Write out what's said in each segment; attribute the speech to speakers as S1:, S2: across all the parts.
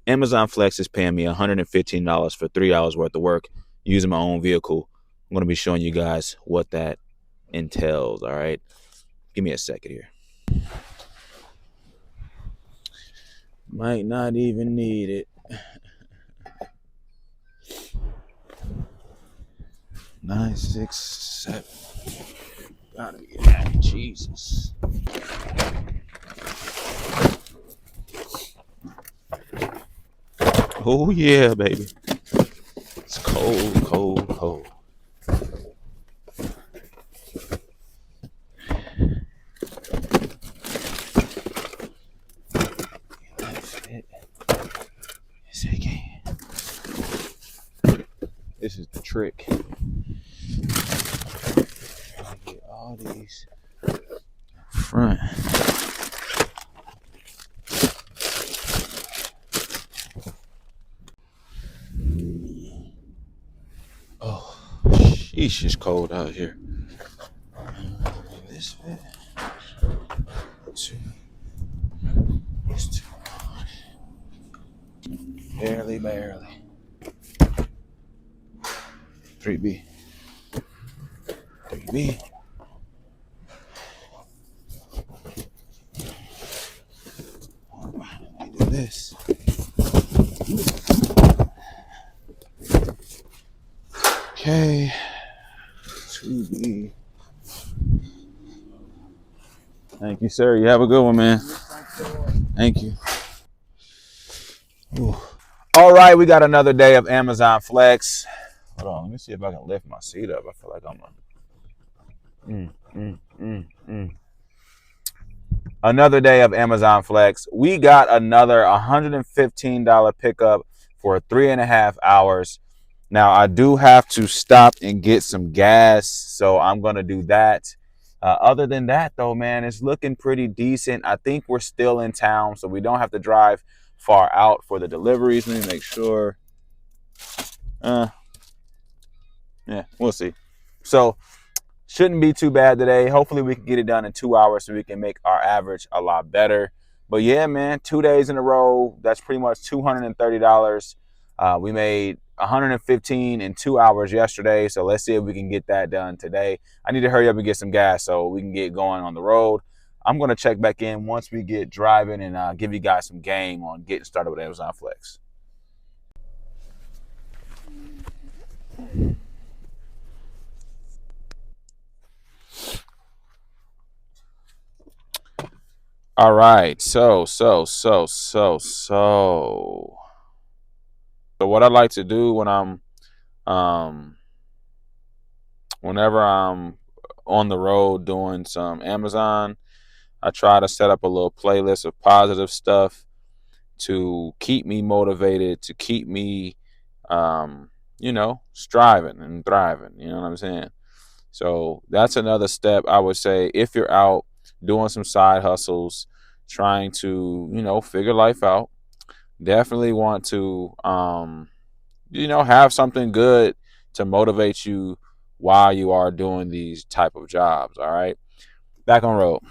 S1: Amazon Flex is paying me $115 for 3 hours worth of work using my own vehicle. I'm going to be showing you guys what that entails. All right. Give me a second here. Might not even need it. 967. Gotta be that. Jesus. Oh yeah, baby. It's cold, cold, cold. This is the trick. Get all these front. Oh, sheesh, it's cold out here. This fit. It's too hard. Barely. 3B. 3B. Let me do this. Okay. 2B. Thank you, sir. You have a good one, man. Thank you. Ooh. All right, we got another day of Amazon Flex. Hold on, let me see if I can lift my seat up. I feel like I'm Another day of Amazon Flex. We got another $115 pickup for 3.5 hours. Now, I do have to stop and get some gas, so I'm going to do that. Other than that, though, man, it's looking pretty decent. I think we're still in town, so we don't have to drive far out for the deliveries. Let me make sure. Yeah, we'll see. So shouldn't be too bad today. Hopefully we can get it done in 2 hours so we can make our average a lot better. But yeah, man, 2 days in a row, that's pretty much $230. We made $115 in 2 hours yesterday. So let's see if we can get that done today. I need to hurry up and get some gas so we can get going on the road. I'm going to check back in once we get driving and give you guys some game on getting started with Amazon Flex. All right, so what I like to do when I'm whenever I'm on the road doing some Amazon, I try to set up a little playlist of positive stuff to keep me motivated, to keep me striving and thriving, you know what I'm saying? So that's another step I would say if you're out doing some side hustles, trying to, figure life out. Definitely want to, have something good to motivate you while you are doing these type of jobs. All right. Back on road.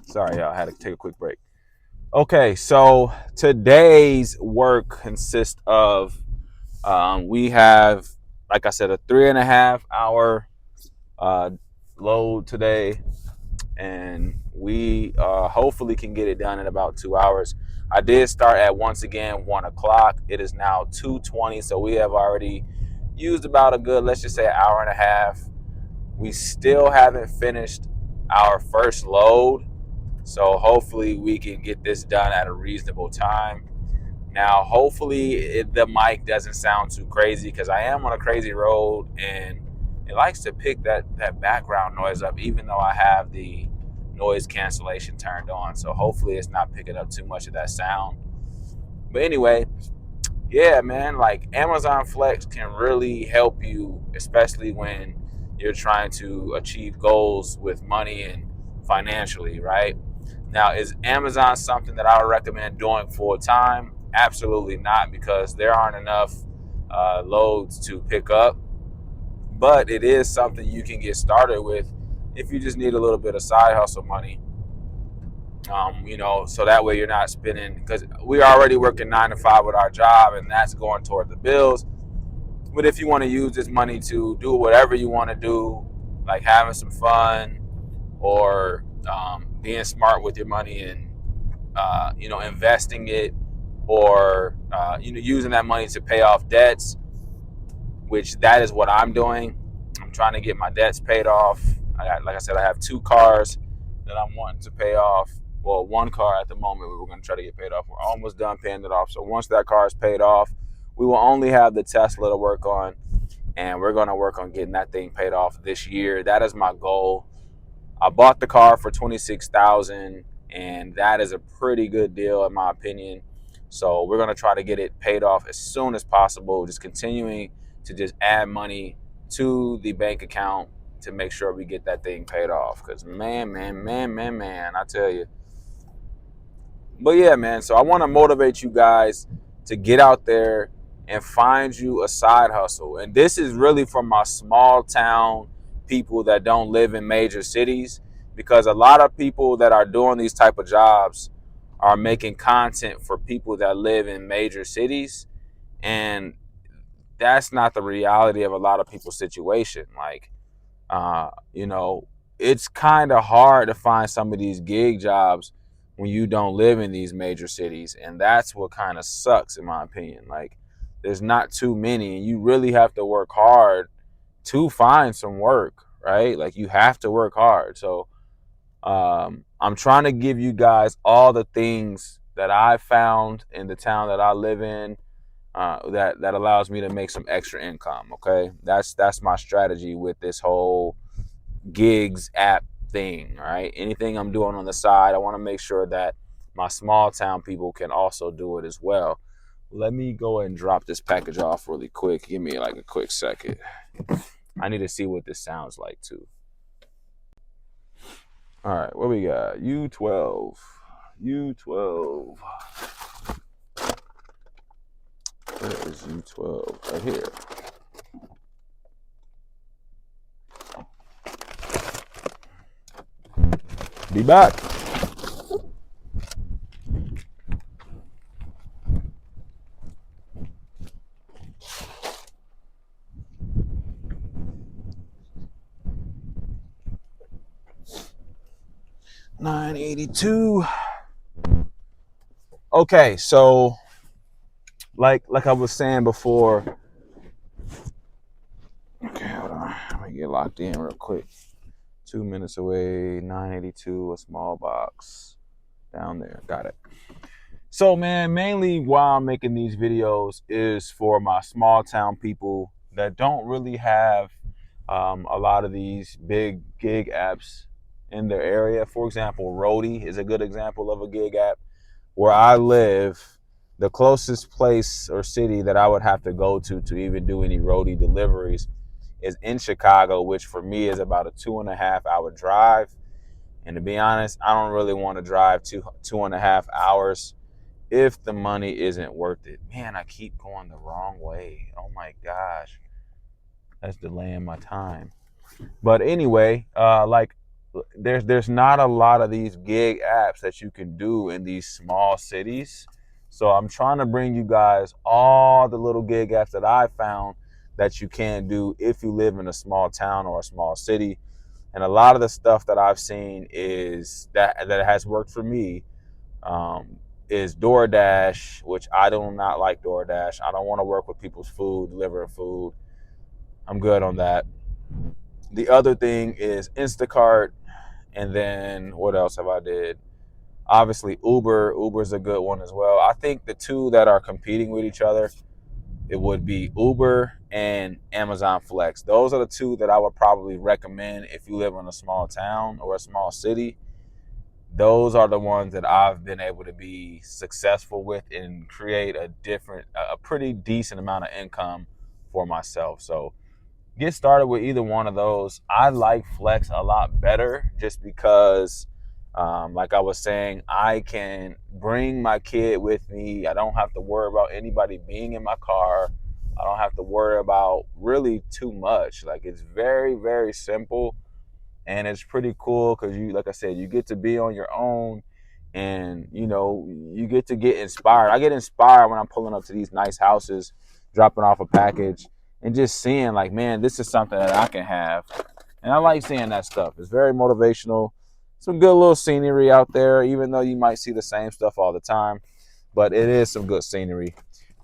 S1: Sorry, y'all. I had to take a quick break. Okay. So today's work consists of, we have, like I said, a 3.5 hour load today. And we hopefully can get it done in about 2 hours. I did start at, once again, 1 o'clock. It is now 2:20, so we have already used about a good, let's just say, an hour and a half. We still haven't finished our first load, so hopefully we can get this done at a reasonable time. Now, hopefully the mic doesn't sound too crazy because I am on a crazy road and it likes to pick that background noise up, even though I have the noise cancellation turned on. So hopefully it's not picking up too much of that sound. But anyway, yeah, man, like Amazon Flex can really help you, especially when you're trying to achieve goals with money and financially, right? Now, is Amazon something that I would recommend doing full time? Absolutely not, because there aren't enough loads to pick up. But it is something you can get started with if you just need a little bit of side hustle money. so that way you're not spending, because we're already working 9 to 5 with our job, and that's going toward the bills. But if you want to use this money to do whatever you want to do, like having some fun, or being smart with your money, and investing it, or using that money to pay off debts, which that is what I'm doing. I'm trying to get my debts paid off. Like I said, I have 2 cars that I'm wanting to pay off. Well, 1 car at the moment we're going to try to get paid off. We're almost done paying it off. So once that car is paid off, we will only have the Tesla to work on, and we're going to work on getting that thing paid off this year. That is my goal. I bought the car for $26,000, and that is a pretty good deal in my opinion. So we're gonna try to get it paid off as soon as possible. Just continuing to just add money to the bank account to make sure we get that thing paid off. Cause man, I tell you. But yeah, man. So I want to motivate you guys to get out there and find you a side hustle. And this is really for my small town people that don't live in major cities, because a lot of people that are doing these type of jobs are making content for people that live in major cities, and that's not the reality of a lot of people's situation. Like, uh, you know, it's kind of hard to find some of these gig jobs when you don't live in these major cities, and that's what kind of sucks in my opinion. Like, there's not too many, and you really have to work hard to find some work, right? Like, you have to work hard. So I'm trying to give you guys all the things that I found in the town that I live in, that allows me to make some extra income. Okay, that's my strategy with this whole gigs app thing. Right, anything I'm doing on the side, I want to make sure that my small town people can also do it as well. Let me go and drop this package off really quick. Give me like a quick second. I need to see what this sounds like too. All right, what we got? U12. U12. Where is U12? Right here. Be back. $982. Okay, so like I was saying before. Okay, hold on. Let me get locked in real quick. 2 minutes away. 982. A small box down there. Got it. So, man, mainly why I'm making these videos is for my small town people that don't really have a lot of these big gig apps in their area. For example, Roadie is a good example of a gig app. Where I live, the closest place or city that I would have to go to even do any Roadie deliveries is in Chicago, which for me is about a 2.5 hour drive. And to be honest, I don't really want to drive 2.5 hours if the money isn't worth it. Man, I keep going the wrong way. Oh my gosh. That's delaying my time. But anyway, there's not a lot of these gig apps that you can do in these small cities. So I'm trying to bring you guys all the little gig apps that I found that you can do if you live in a small town or a small city. And a lot of the stuff that I've seen is that has worked for me, is DoorDash, which I do not like DoorDash. I don't want to work with people's food, delivering food. I'm good on that. The other thing is Instacart, and then what else have I did? Obviously Uber. Uber's a good one as well. I think the two that are competing with each other, it would be Uber and Amazon Flex. Those are the two that I would probably recommend if you live in a small town or a small city. Those are the ones that I've been able to be successful with and create a pretty decent amount of income for myself. So get started with either one of those. I like Flex a lot better just because, like I was saying, I can bring my kid with me. I don't have to worry about anybody being in my car. I don't have to worry about really too much. Like, it's very, very simple, and it's pretty cool because like I said, you get to be on your own. and you know, you get inspired. I get inspired when I'm pulling up to these nice houses, dropping off a package, and just seeing like, man, this is something that I can have. And I like seeing that stuff. It's very motivational. Some good little scenery out there, even though you might see the same stuff all the time, but it is some good scenery.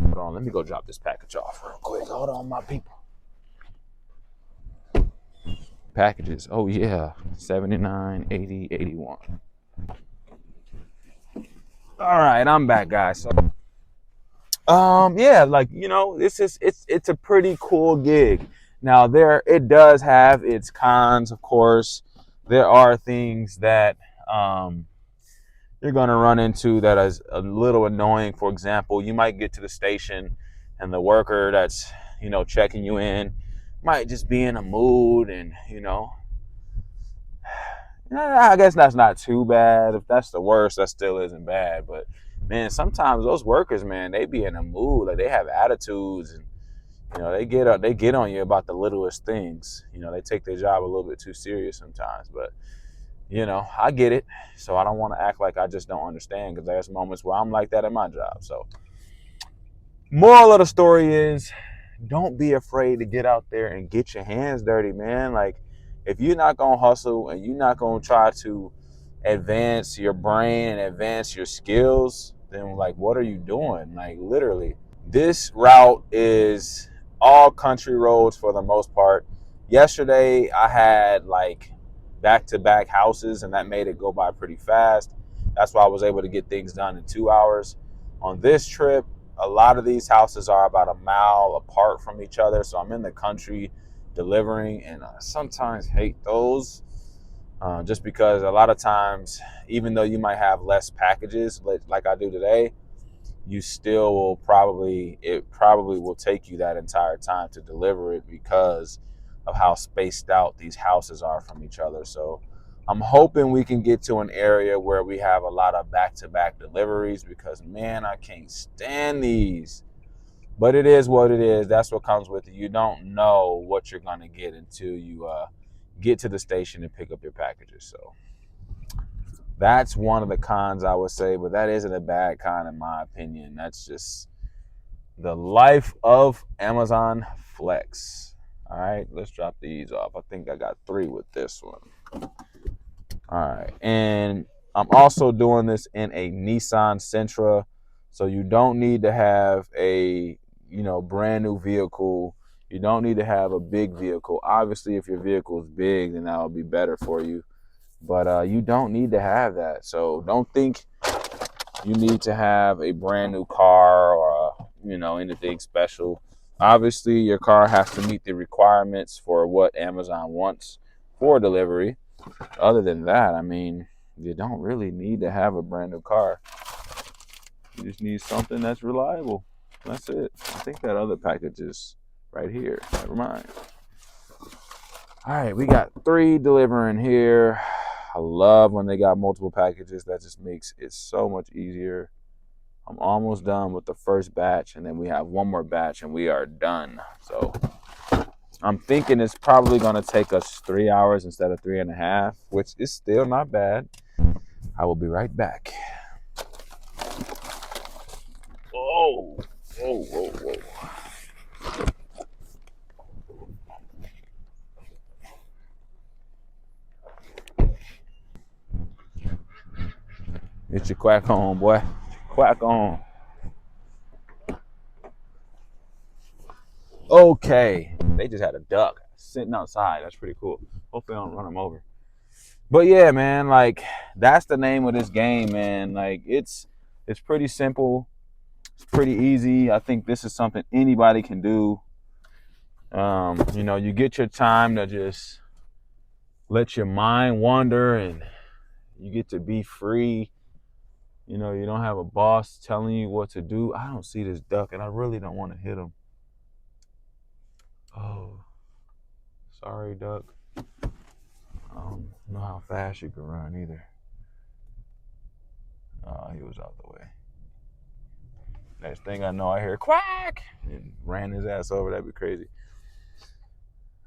S1: Hold on, let me go drop this package off real quick. Hold on, my people. Packages. Oh yeah, 79, 80, 81. All right, I'm back, guys. So, yeah, like, you know, it's a pretty cool gig. Now it does have its cons, of course. There are things that you're gonna run into that is a little annoying. For example, you might get to the station and the worker that's, you know, checking you in might just be in a mood, and you know, I guess that's not too bad. If that's the worst, that still isn't bad. But man, sometimes those workers, man, they be in a mood, like they have attitudes, and you know, they get on you about the littlest things. You know, they take their job a little bit too serious sometimes. But you know, I get it. So I don't want to act like I just don't understand, because there's moments where I'm like that in my job. So moral of the story is, don't be afraid to get out there and get your hands dirty, man. Like, if you're not gonna hustle and you're not gonna try to advance your brain and advance your skills, then like, what are you doing? Like, literally, this route is all country roads for the most part. Yesterday I had like back-to-back houses, and that made it go by pretty fast. That's why I was able to get things done in 2 hours. On this trip, a lot of these houses are about a mile apart from each other, so I'm in the country delivering, and I sometimes hate those, just because a lot of times, even though you might have less packages like I do today, you still will probably will take you that entire time to deliver it, because of how spaced out these houses are from each other. So I'm hoping we can get to an area where we have a lot of back-to-back deliveries, because man, I can't stand these. But it is what it is. That's what comes with it. You don't know what you're going to get until you get to the station and pick up your packages. So that's one of the cons, I would say, but that isn't a bad con in my opinion. That's just the life of Amazon Flex. All right, let's drop these off. I think I got 3 with this one. All right, and I'm also doing this in a Nissan Sentra, so you don't need to have a, you know, brand new vehicle. You don't need to have a big vehicle. Obviously, if your vehicle is big, then that'll be better for you. But you don't need to have that. So don't think you need to have a brand new car or you know, anything special. Obviously, your car has to meet the requirements for what Amazon wants for delivery. Other than that, I mean, you don't really need to have a brand new car. You just need something that's reliable. That's it. I think that other package is right here. Never mind. All right, we got 3 delivering here. I love when they got multiple packages. That just makes it so much easier. I'm almost done with the first batch, and then we have one more batch, and we are done. So I'm thinking it's probably going to take us 3 hours instead of 3.5, which is still not bad. I will be right back. Whoa, whoa, whoa, whoa. Get your quack on, boy. Quack on. Okay. They just had a duck sitting outside. That's pretty cool. Hopefully I don't run them over. But yeah, man, like, that's the name of this game, man. Like, it's pretty simple. It's pretty easy. I think this is something anybody can do. You know, you get your time to just let your mind wander, and you get to be free. You know, you don't have a boss telling you what to do. I don't see this duck, and I really don't want to hit him. Oh, sorry, duck. I don't know how fast you can run either. He was out the way. Next thing I know, I hear quack and ran his ass over. That'd be crazy.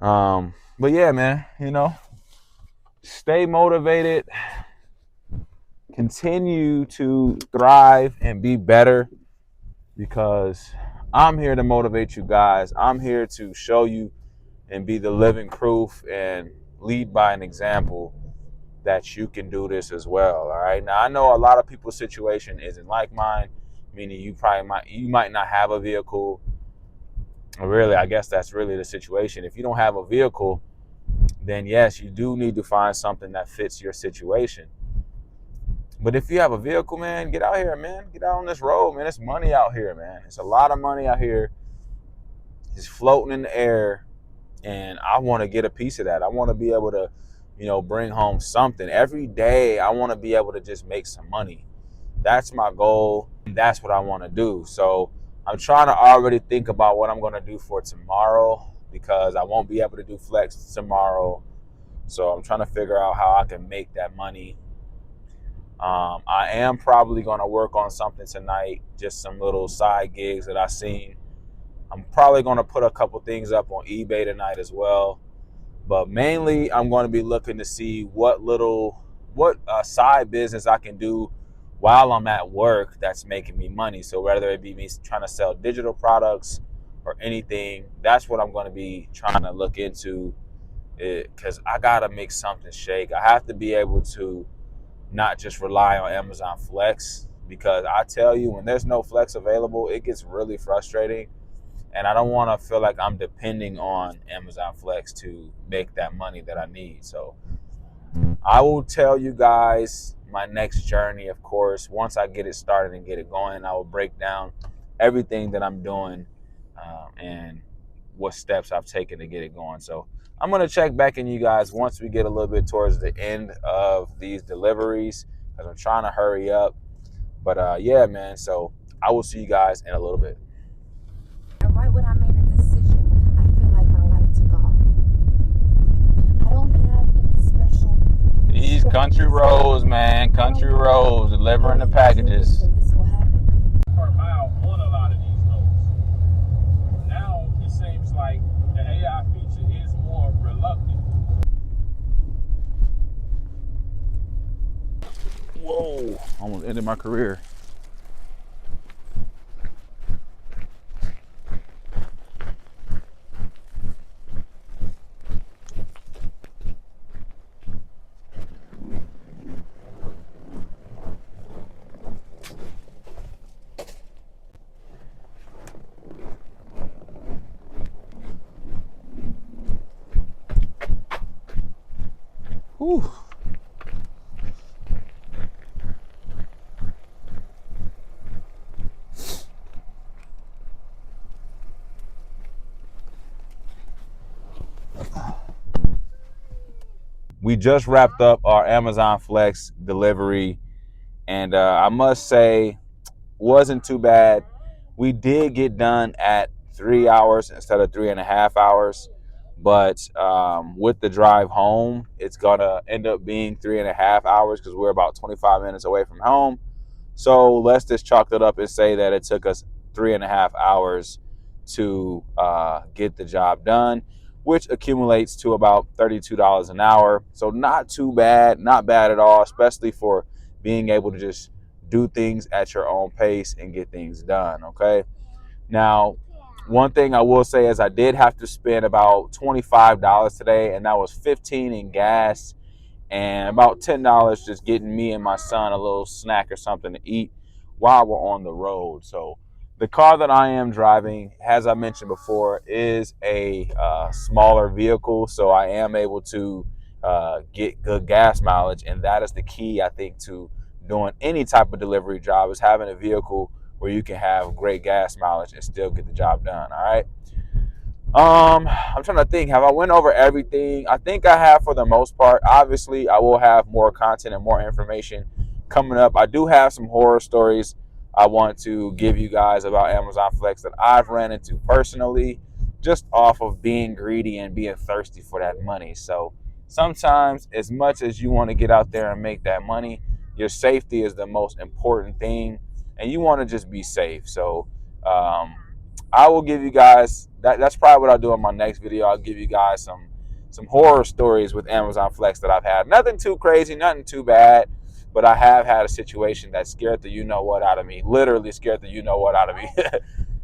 S1: But yeah, man, you know, stay motivated. continue to thrive and be better, because I'm here to motivate you guys. I'm here to show you and be the living proof and lead by an example that you can do this as well. All right. Now I know a lot of people's situation isn't like mine, meaning you might not have a vehicle. Really, I guess that's really the situation. If you don't have a vehicle, then yes, you do need to find something that fits your situation. But if you have a vehicle, man, get out here, man. Get out on this road, man. It's money out here, man. It's a lot of money out here. It's floating in the air. And I want to get a piece of that. I want to be able to, bring home something. Every day, I want to be able to just make some money. That's my goal. And that's what I want to do. So I'm trying to already think about what I'm going to do for tomorrow, because I won't be able to do flex tomorrow. So I'm trying to figure out how I can make that money. I am probably going to work on something tonight, just some little side gigs that I've seen. I'm probably going to put a couple things up on eBay tonight as well. But mainly, I'm going to be looking to see what side business I can do while I'm at work that's making me money. So whether it be me trying to sell digital products or anything, that's what I'm going to be trying to look into, because I got to make something shake. I have to be able to not just rely on Amazon Flex, because I tell you, when there's no Flex available, it gets really frustrating. And I don't want to feel like I'm depending on Amazon Flex to make that money that I need. So I will tell you guys my next journey, of course. Once I get it started and get it going, I will break down everything that I'm doing and what steps I've taken to get it going. So I'm going to check back in you guys once we get a little bit towards the end of these deliveries, because I'm trying to hurry up. But yeah, man, so I will see you guys in a little bit.
S2: And right when I made a decision, I feel like my life took off. I don't have any special.
S1: These country roads, man, country roads, delivering the packages.
S2: This will happen.
S1: Per mile on a lot of these loads. Now it seems like the AI feature is more reluctant. Whoa, almost ended my career. Whew. We just wrapped up our Amazon Flex delivery, and I must say, wasn't too bad. We did get done at 3 hours instead of 3.5 hours, but with the drive home, it's gonna end up being 3.5 hours, because we're about 25 minutes away from home. So let's just chalk it up and say that it took us 3.5 hours to get the job done, which accumulates to about $32 an hour. So not too bad, not bad at all, especially for being able to just do things at your own pace and get things done. Okay. Now, one thing I will say is I did have to spend about $25 today, and that was $15 in gas and about $10 just getting me and my son a little snack or something to eat while we're on the road. So the car that I am driving, as I mentioned before, is a smaller vehicle, so I am able to get good gas mileage, and that is the key, I think, to doing any type of delivery job, is having a vehicle where you can have great gas mileage and still get the job done. All right. I'm trying to think. Have I went over everything? I think I have for the most part. Obviously, I will have more content and more information coming up. I do have some horror stories I want to give you guys about Amazon Flex that I've ran into personally, just off of being greedy and being thirsty for that money. So sometimes, as much as you want to get out there and make that money, your safety is the most important thing, and you want to just be safe. So I will give you guys that's probably what I'll do in my next video. I'll give you guys some horror stories with Amazon Flex that I've had. Nothing too crazy, nothing too bad, but I have had a situation that scared the you know what out of me, literally scared the you know what out of me.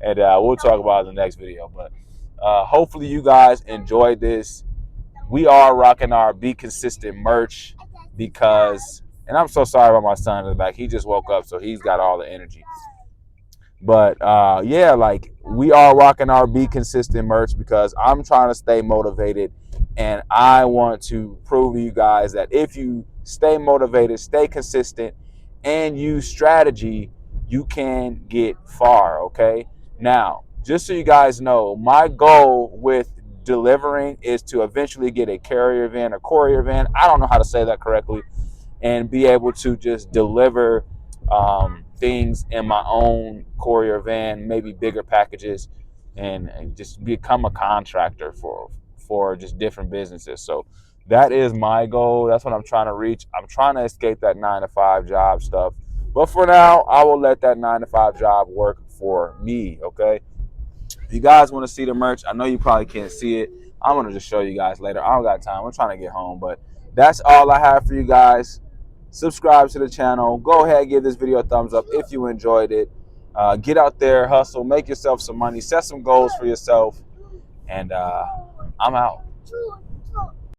S1: And we'll talk about it in the next video. But hopefully you guys enjoyed this. We are rocking our Be Consistent merch because, and I'm so sorry about my son in the back. He just woke up, so he's got all the energy. But yeah, like we are rocking our Be Consistent merch because I'm trying to stay motivated, and I want to prove to you guys that if you stay motivated, stay consistent, and use strategy, you can get far. Okay. Now, just so you guys know, my goal with delivering is to eventually get a carrier van, a courier van. I don't know how to say that correctly, and be able to just deliver things in my own courier van, maybe bigger packages, and just become a contractor for just different businesses. So that is my goal. That's what I'm trying to reach. I'm trying to escape that 9 to 5 job stuff. But for now, I will let that 9 to 5 job work for me. Okay. If you guys want to see the merch, I know you probably can't see it. I'm going to just show you guys later. I don't got time. I'm trying to get home, but that's all I have for you guys. Subscribe to the channel. Go ahead, give this video a thumbs up if you enjoyed it. Get out there, hustle, make yourself some money, set some goals for yourself, and I'm out.